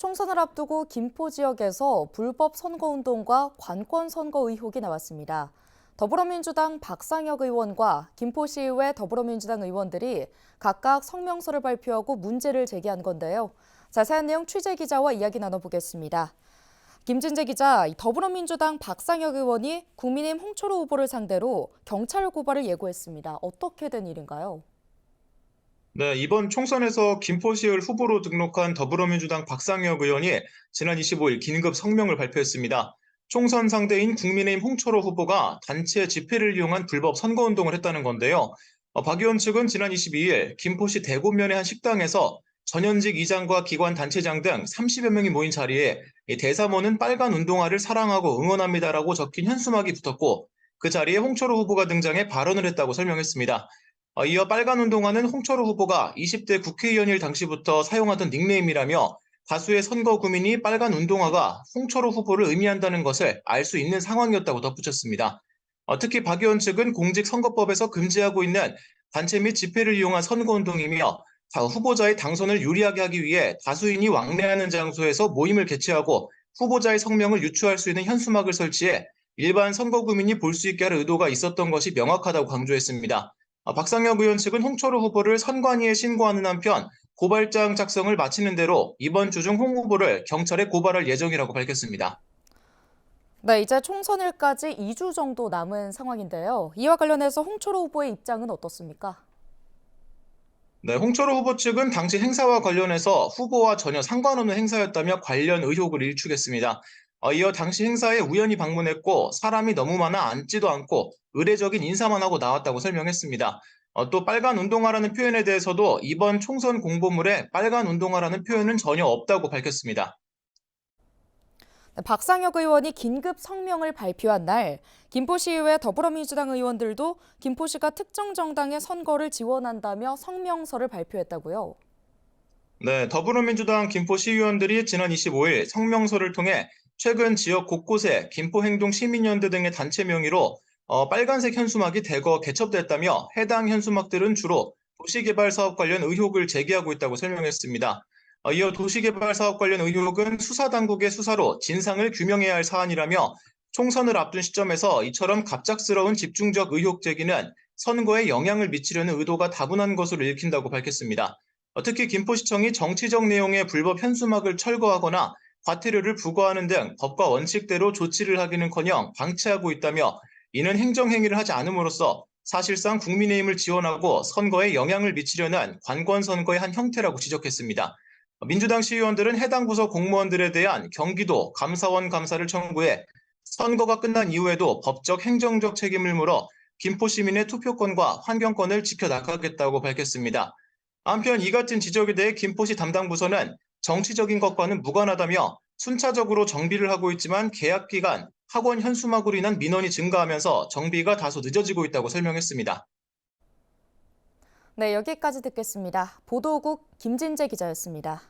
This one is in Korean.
총선을 앞두고 김포 지역에서 불법 선거운동과 관권 선거 의혹이 나왔습니다. 더불어민주당 박상혁 의원과 김포시의회 더불어민주당 의원들이 각각 성명서를 발표하고 문제를 제기한 건데요. 자세한 내용 취재 기자와 이야기 나눠보겠습니다. 김진재 기자, 더불어민주당 박상혁 의원이 국민의힘 홍철호 후보를 상대로 경찰 고발을 예고했습니다. 어떻게 된 일인가요? 네, 이번 총선에서 김포시을 후보로 등록한 더불어민주당 박상혁 의원이 지난 25일 긴급 성명을 발표했습니다. 총선 상대인 국민의힘 홍철호 후보가 단체 집회를 이용한 불법 선거운동을 했다는 건데요. 박 의원 측은 지난 22일 김포시 대곡면의 한 식당에서 전현직 이장과 기관 단체장 등 30여 명이 모인 자리에 이 대사모는 빨간 운동화를 사랑하고 응원합니다라고 적힌 현수막이 붙었고 그 자리에 홍철호 후보가 등장해 발언을 했다고 설명했습니다. 이어 빨간 운동화는 홍철호 후보가 20대 국회의원일 당시부터 사용하던 닉네임이라며 다수의 선거 구민이 빨간 운동화가 홍철호 후보를 의미한다는 것을 알 수 있는 상황이었다고 덧붙였습니다. 특히 박 의원 측은 공직선거법에서 금지하고 있는 단체 및 집회를 이용한 선거운동이며 후보자의 당선을 유리하게 하기 위해 다수인이 왕래하는 장소에서 모임을 개최하고 후보자의 성명을 유추할 수 있는 현수막을 설치해 일반 선거구민이 볼 수 있게 할 의도가 있었던 것이 명확하다고 강조했습니다. 박상혁 의원 측은 홍철호 후보를 선관위에 신고하는 한편 고발장 작성을 마치는 대로 이번 주 중 홍 후보를 경찰에 고발할 예정이라고 밝혔습니다. 네, 이제 총선일까지 2주 정도 남은 상황인데요. 이와 관련해서 홍철호 후보의 입장은 어떻습니까? 네, 홍철호 후보 측은 당시 행사와 관련해서 후보와 전혀 상관없는 행사였다며 관련 의혹을 일축했습니다. 이어 당시 행사에 우연히 방문했고 사람이 너무 많아 앉지도 않고 의례적인 인사만 하고 나왔다고 설명했습니다. 또 빨간 운동화라는 표현에 대해서도 이번 총선 공보물에 빨간 운동화라는 표현은 전혀 없다고 밝혔습니다. 네, 박상혁 의원이 긴급 성명을 발표한 날, 김포시의회 더불어민주당 의원들도 김포시가 특정 정당의 선거를 지원한다며 성명서를 발표했다고요. 네, 더불어민주당 김포시의원들이 지난 25일 성명서를 통해 최근 지역 곳곳에 김포행동 시민연대 등의 단체 명의로 빨간색 현수막이 대거 개첩됐다며 해당 현수막들은 주로 도시개발 사업 관련 의혹을 제기하고 있다고 설명했습니다. 이어 도시개발 사업 관련 의혹은 수사당국의 수사로 진상을 규명해야 할 사안이라며 총선을 앞둔 시점에서 이처럼 갑작스러운 집중적 의혹 제기는 선거에 영향을 미치려는 의도가 다분한 것으로 읽힌다고 밝혔습니다. 특히 김포시청이 정치적 내용의 불법 현수막을 철거하거나 과태료를 부과하는 등 법과 원칙대로 조치를 하기는커녕 방치하고 있다며 이는 행정행위를 하지 않음으로써 사실상 국민의힘을 지원하고 선거에 영향을 미치려는 관권 선거의 한 형태라고 지적했습니다. 민주당 시의원들은 해당 부서 공무원들에 대한 경기도 감사원 감사를 청구해 선거가 끝난 이후에도 법적 행정적 책임을 물어 김포 시민의 투표권과 환경권을 지켜나가겠다고 밝혔습니다. 한편 이 같은 지적에 대해 김포시 담당 부서는 정치적인 것과는 무관하다며 순차적으로 정비를 하고 있지만 계약 기간, 학원 현수막으로 인한 민원이 증가하면서 정비가 다소 늦어지고 있다고 설명했습니다. 네, 여기까지 듣겠습니다. 보도국 김진재 기자였습니다.